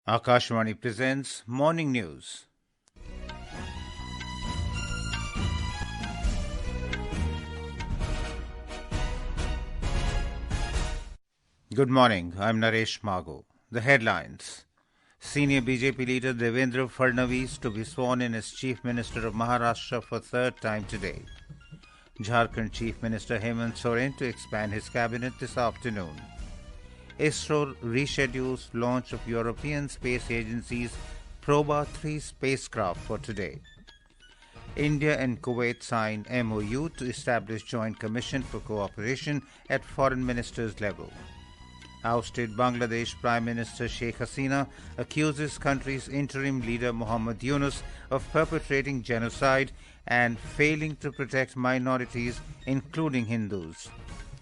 Akashvani presents Morning News. Good morning, I'm Naresh Mago. The headlines. Senior BJP leader Devendra Fadnavis to be sworn in as Chief Minister of Maharashtra for third time today. Jharkhand Chief Minister Hemant Soren to expand his cabinet this afternoon. ISRO reschedules launch of European Space Agency's Proba 3 spacecraft for today. India and Kuwait sign MOU to establish Joint Commission for Cooperation at Foreign Ministers level. Ousted Bangladesh Prime Minister Sheikh Hasina accuses country's interim leader Muhammad Yunus of perpetrating genocide and failing to protect minorities, including Hindus.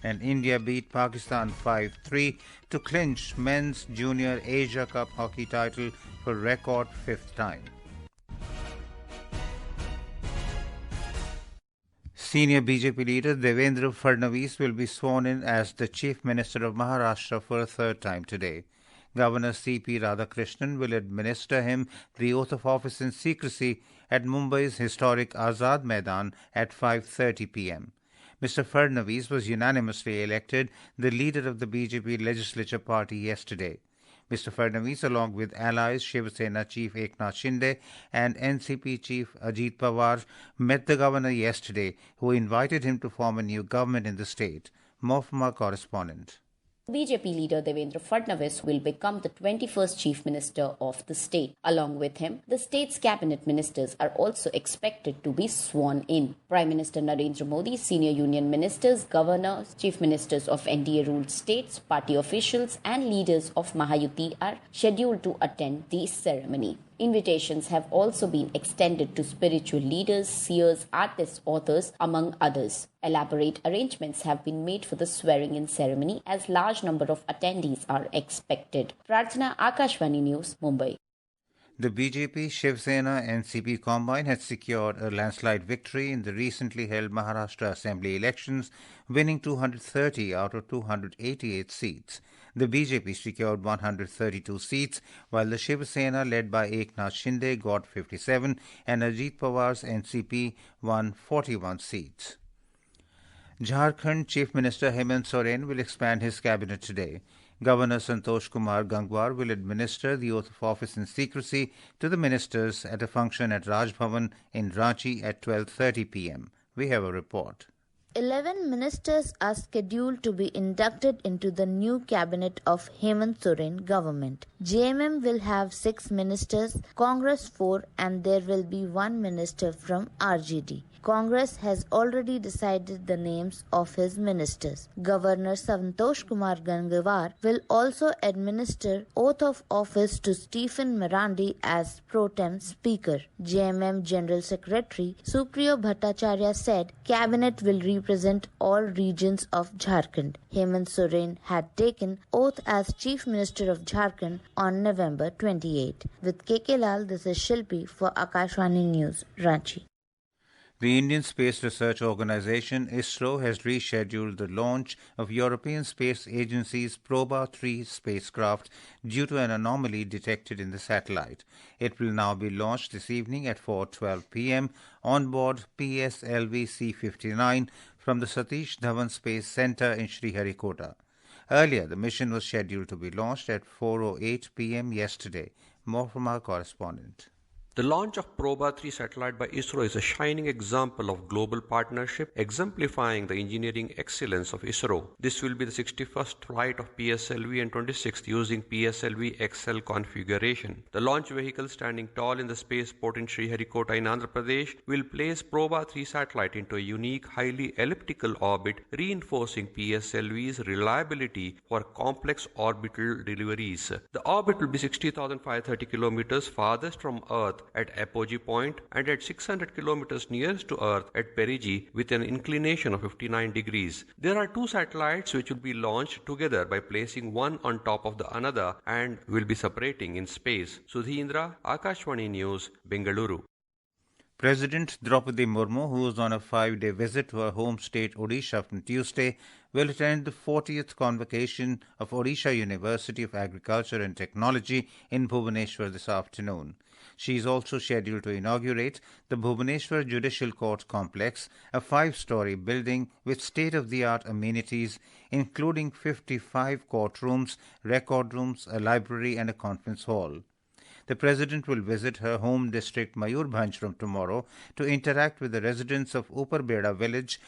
And India beat Pakistan 5-3 to clinch men's Junior Asia Cup hockey title for record fifth time. Senior BJP leader Devendra Fadnavis will be sworn in as the Chief Minister of Maharashtra for a third time today. Governor C.P. Radhakrishnan will administer him the oath of office in secrecy at Mumbai's historic Azad Maidan at 5:30 p.m. Mr. Fadnavis was unanimously elected the leader of the BJP legislature party yesterday. Mr. Fadnavis, along with allies Shiv Sena Chief Eknath Shinde and NCP Chief Ajit Pawar, met the governor yesterday, who invited him to form a new government in the state. More from our correspondent. BJP leader Devendra Fadnavis will become the 21st Chief Minister of the state. Along with him, the state's cabinet ministers are also expected to be sworn in. Prime Minister Narendra Modi, senior union ministers, governors, chief ministers of NDA-ruled states, party officials and leaders of Mahayuti are scheduled to attend the ceremony. Invitations have also been extended to spiritual leaders, seers, artists, authors, among others. Elaborate arrangements have been made for the swearing-in ceremony as large number of attendees are expected. Prarthana, Akashvani News, Mumbai. The BJP Shiv Sena NCP combine had secured a landslide victory in the recently held Maharashtra Assembly elections, winning 230 out of 288 seats. The BJP secured 132 seats, while the Shiv Sena, led by Eknath Shinde, got 57, and Ajit Pawar's NCP won 41 seats. Jharkhand Chief Minister Hemant Soren will expand his cabinet today. Governor Santosh Kumar Gangwar will administer the oath of office in secrecy to the ministers at a function at Raj Bhavan in Ranchi at 12:30 p.m. We have a report. 11 ministers are scheduled to be inducted into the new cabinet of Hemant Soren government. JMM will have 6 ministers, Congress 4, and there will be 1 minister from RJD. Congress has already decided the names of his ministers. Governor Santosh Kumar Gangwar will also administer oath of office to Stephen Marandi as pro tem speaker. JMM General Secretary Supriyo Bhattacharya said cabinet will represent all regions of Jharkhand. Hemant Soren had taken oath as Chief Minister of Jharkhand on November 28. With KK Lal, this is Shilpi for Akashvani News, Ranchi. The Indian Space Research Organisation ISRO has rescheduled the launch of European Space Agency's Proba 3 spacecraft due to an anomaly detected in the satellite. It will now be launched this evening at 4:12 p.m. on board PSLV C-59 from the Satish Dhawan Space Centre in Sriharikota. Earlier, the mission was scheduled to be launched at 4:08 p.m. yesterday. More from our correspondent. The launch of Proba 3 satellite by ISRO is a shining example of global partnership, exemplifying the engineering excellence of ISRO. This will be the 61st flight of PSLV and 26th using PSLV XL configuration. The launch vehicle, standing tall in the spaceport in Sriharikota in Andhra Pradesh, will place Proba 3 satellite into a unique, highly elliptical orbit, reinforcing PSLV's reliability for complex orbital deliveries. The orbit will be 60,530 kilometers farthest from Earth at apogee point and at 600 kilometers nearest to Earth at perigee with an inclination of 59 degrees. There are 2 satellites which will be launched together by placing one on top of the another and will be separating in space. Sudhindra, Akashvani News, Bengaluru. President Draupadi Murmu, who is on a 5-day visit to her home state Odisha from Tuesday, will attend the 40th convocation of Odisha University of Agriculture and Technology in Bhubaneswar this afternoon. She is also scheduled to inaugurate the Bhubaneswar Judicial Court Complex, a 5-story building with state-of-the-art amenities, including 55 courtrooms, record rooms, a library and a conference hall. The President will visit her home district Mayurbhanj from tomorrow to interact with the residents of Uparbeda village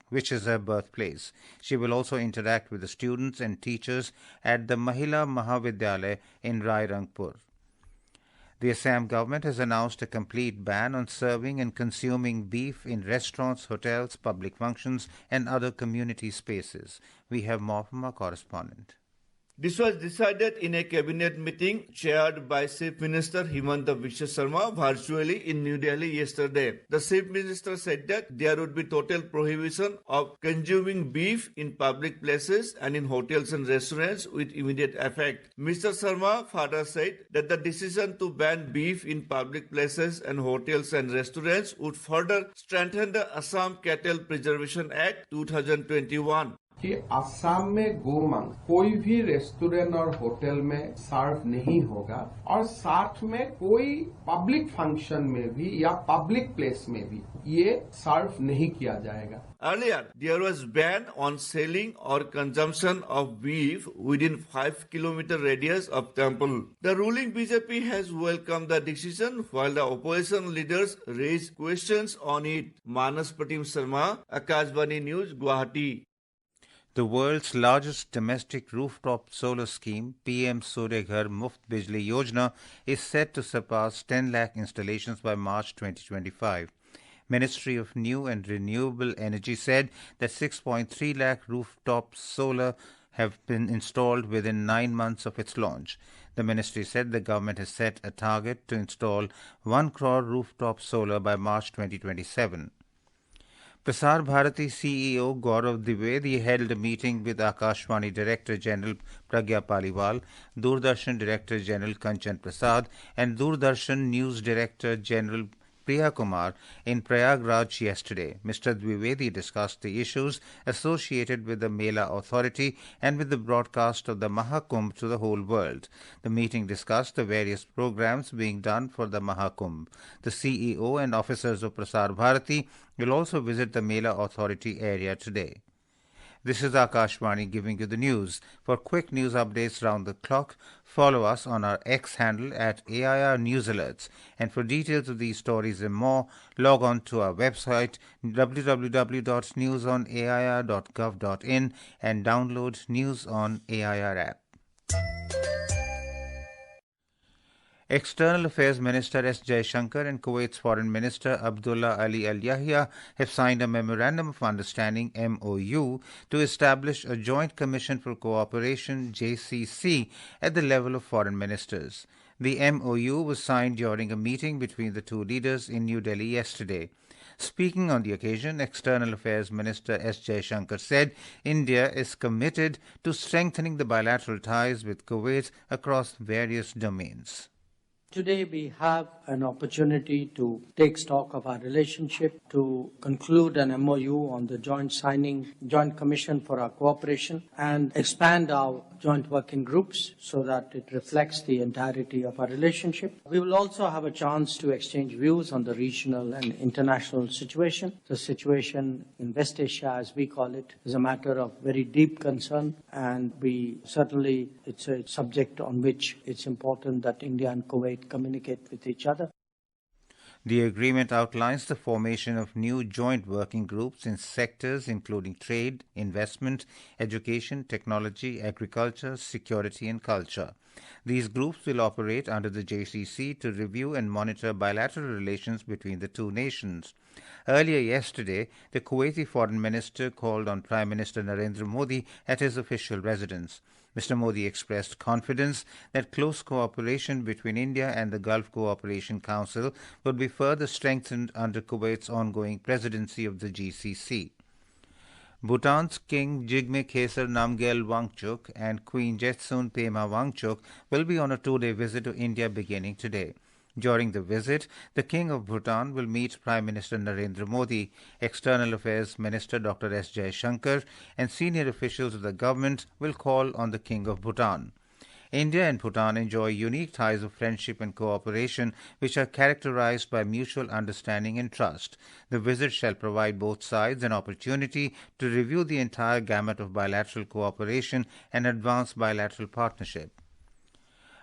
which is her birthplace. She will also interact with the students and teachers at the Mahila Mahavidyalaya in Rairangpur. The Assam government has announced a complete ban on serving and consuming beef in restaurants, hotels, public functions, and other community spaces. We have more from our correspondent. This was decided in a cabinet meeting chaired by Chief Minister Hemant virtually in New Delhi yesterday. The Chief Minister said that there would be total prohibition of consuming beef in public places and in hotels and restaurants with immediate effect. Mr. Sharma further said that the decision to ban beef in public places and hotels and restaurants would further strengthen the Assam Cattle Preservation Act 2021. कि असम में गोमांस कोई भी restaurant और hotel में सर्व नहीं होगा और साथ में कोई पब्लिक फंक्शन में भी या पब्लिक प्लेस में भी ये सर्व नहीं किया जाएगा. Earlier, there was ban on selling or consumption of beef within 5-kilometer radius of temple. The ruling BJP has welcomed the decision while the opposition leaders raised questions on it. Manas Pratim Sharma, Akashvani News, Guwahati. The world's largest domestic rooftop solar scheme, PM Surya Ghar Muft Bijli Yojana, is set to surpass 10 lakh installations by March 2025. Ministry of New and Renewable Energy said that 6.3 lakh rooftop solar have been installed within 9 months of its launch. The ministry said the government has set a target to install 1 crore rooftop solar by March 2027. Prasar Bharati CEO Gaurav Dwivedi held a meeting with Akashvani Director General Pragya Paliwal, Doordarshan Director General Kanchan Prasad, and Doordarshan News Director General Priya Kumar in Prayagraj yesterday. Mr. Dwivedi discussed the issues associated with the Mela Authority and with the broadcast of the Mahakumbh to the whole world. The meeting discussed the various programs being done for the Mahakumbh. The CEO and officers of Prasar Bharati will also visit the Mela Authority area today. This is Akashvani giving you the news. For quick news updates round the clock, follow us on our X handle at AIR News Alerts. And for details of these stories and more, log on to our website www.newsonair.gov.in and download News on AIR app. External Affairs Minister S. Jaishankar and Kuwait's Foreign Minister Abdullah Ali Al Yahya have signed a Memorandum of Understanding (MOU) to establish a Joint Commission for Cooperation (JCC) at the level of foreign ministers. The MOU was signed during a meeting between the two leaders in New Delhi yesterday. Speaking on the occasion, External Affairs Minister S. Jaishankar said India is committed to strengthening the bilateral ties with Kuwait across various domains. Today we have an opportunity to take stock of our relationship, to conclude an MOU on the joint commission for our cooperation, and expand our joint working groups so that it reflects the entirety of our relationship. We will also have a chance to exchange views on the regional and international situation. The situation in West Asia, as we call it, is a matter of very deep concern, and it's a subject on which it's important that India and Kuwait communicate with each other. The agreement outlines the formation of new joint working groups in sectors including trade, investment, education, technology, agriculture, security and culture. These groups will operate under the JCC to review and monitor bilateral relations between the two nations. Earlier yesterday, the Kuwaiti Foreign Minister called on Prime Minister Narendra Modi at his official residence. Mr. Modi expressed confidence that close cooperation between India and the Gulf Cooperation Council would be further strengthened under Kuwait's ongoing presidency of the GCC. Bhutan's King Jigme Kheser Namgyel Wangchuk and Queen Jetsun Pema Wangchuk will be on a 2-day visit to India beginning today. During the visit, the King of Bhutan will meet Prime Minister Narendra Modi, External Affairs Minister Dr. S. Jaishankar, and senior officials of the government will call on the King of Bhutan. India and Bhutan enjoy unique ties of friendship and cooperation which are characterized by mutual understanding and trust. The visit shall provide both sides an opportunity to review the entire gamut of bilateral cooperation and advance bilateral partnership.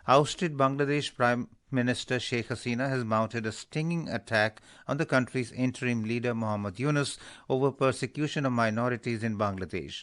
Ousted Bangladesh Prime Minister Sheikh Hasina has mounted a stinging attack on the country's interim leader Muhammad Yunus over persecution of minorities in Bangladesh.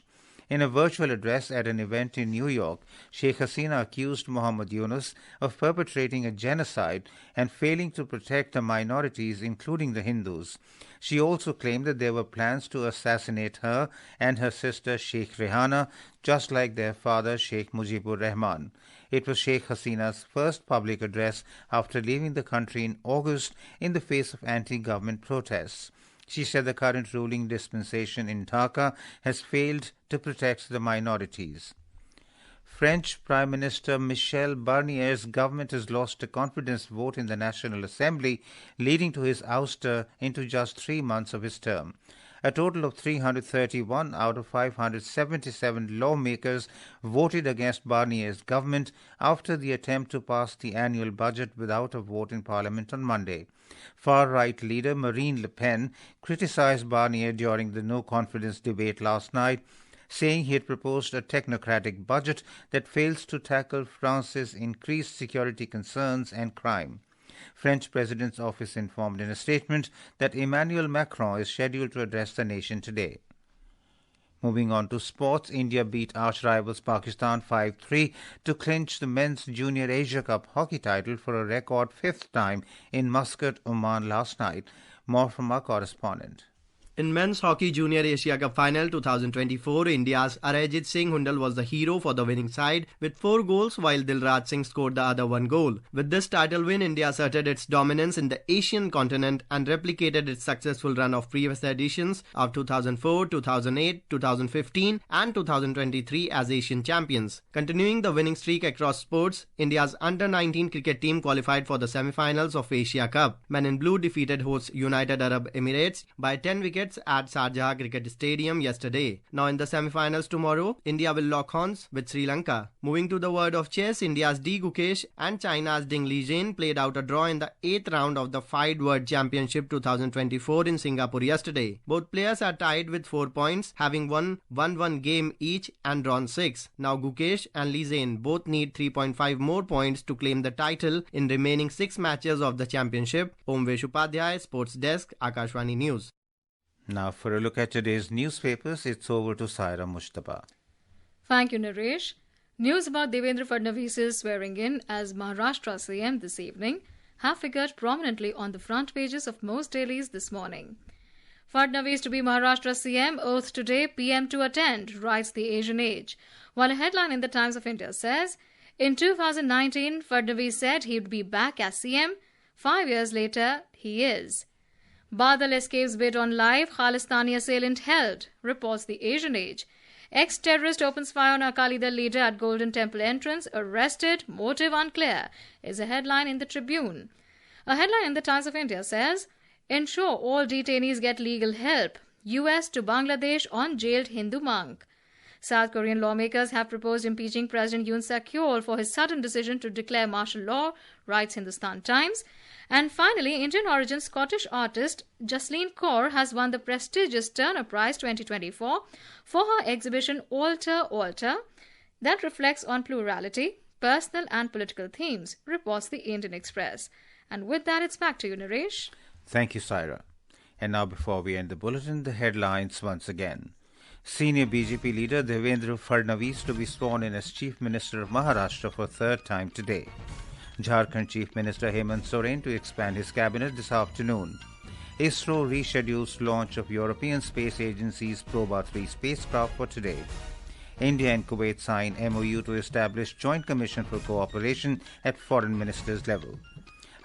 In a virtual address at an event in New York, Sheikh Hasina accused Muhammad Yunus of perpetrating a genocide and failing to protect the minorities, including the Hindus. She also claimed that there were plans to assassinate her and her sister Sheikh Rehana, just like their father Sheikh Mujibur Rahman. It was Sheikh Hasina's first public address after leaving the country in August in the face of anti-government protests. She said the current ruling dispensation in Dhaka has failed to protect the minorities. French Prime Minister Michel Barnier's government has lost a confidence vote in the National Assembly, leading to his ouster into just 3 months of his term. A total of 331 out of 577 lawmakers voted against Barnier's government after the attempt to pass the annual budget without a vote in Parliament on Monday. Far-right leader Marine Le Pen criticized Barnier during the no-confidence debate last night, saying he had proposed a technocratic budget that fails to tackle France's increased security concerns and crime. French President's office informed in a statement that Emmanuel Macron is scheduled to address the nation today. Moving on to sports, India beat arch-rivals Pakistan 5-3 to clinch the men's Junior Asia Cup hockey title for a record 5th time in Muscat, Oman last night. More from our correspondent. In men's hockey Junior Asia Cup Final 2024, India's Arayjit Singh Hundal was the hero for the winning side with 4 goals while Dilraj Singh scored the other 1 goal. With this title win, India asserted its dominance in the Asian continent and replicated its successful run of previous editions of 2004, 2008, 2015 and 2023 as Asian champions. Continuing the winning streak across sports, India's under-19 cricket team qualified for the semi-finals of Asia Cup. Men in Blue defeated hosts United Arab Emirates by 10 wickets at Sharjah Cricket Stadium yesterday. Now in the semi-finals tomorrow, India will lock horns with Sri Lanka. Moving to the world of chess, India's D. Gukesh and China's Ding Lijian played out a draw in the 8th round of the FIDE World Championship 2024 in Singapore yesterday. Both players are tied with 4 points, having won 1-1 game each and drawn 6. Now Gukesh and Lijian both need 3.5 more points to claim the title in remaining 6 matches of the championship. Omvesh Upadhyay, Sports Desk, Akashvani News. Now for a look at today's newspapers, it's over to Saira Mushtaba. Thank you, Naresh. News about Devendra Fadnavis' swearing in as Maharashtra CM this evening have figured prominently on the front pages of most dailies this morning. Fadnavis to be Maharashtra CM, oath today, PM to attend, writes the Asian Age. While a headline in the Times of India says, in 2019, Fadnavis said he would be back as CM. 5 years later, he is. Badal escapes bid on live, Khalistani assailant held, reports the Asian Age. Ex-terrorist opens fire on Akali Dal leader at Golden Temple entrance, arrested, motive unclear, is a headline in the Tribune. A headline in the Times of India says, ensure all detainees get legal help, US to Bangladesh on jailed Hindu monk. South Korean lawmakers have proposed impeaching President Yoon Suk-yeol for his sudden decision to declare martial law, writes Hindustan Times. And finally, Indian-origin Scottish artist Jasleen Kaur has won the prestigious Turner Prize 2024 for her exhibition Alter Alter that reflects on plurality, personal and political themes, reports the Indian Express. And with that, it's back to you, Naresh. Thank you, Saira. And now before we end the bulletin, the headlines once again. Senior BJP leader Devendra Fadnavis to be sworn in as Chief Minister of Maharashtra for 3rd time today. Jharkhand Chief Minister Hemant Soren to expand his cabinet this afternoon. ISRO reschedules launch of European Space Agency's Proba 3 spacecraft for today. India and Kuwait sign MOU to establish Joint Commission for Cooperation at Foreign Ministers level.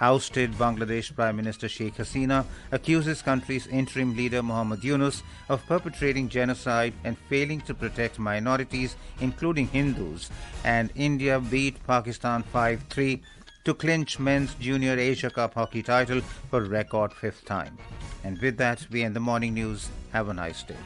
Ousted Bangladesh Prime Minister Sheikh Hasina accuses country's interim leader Muhammad Yunus of perpetrating genocide and failing to protect minorities, including Hindus. And India beat Pakistan 5-3 to clinch men's Junior Asia Cup hockey title for record fifth time. And with that, we end the morning news. Have a nice day.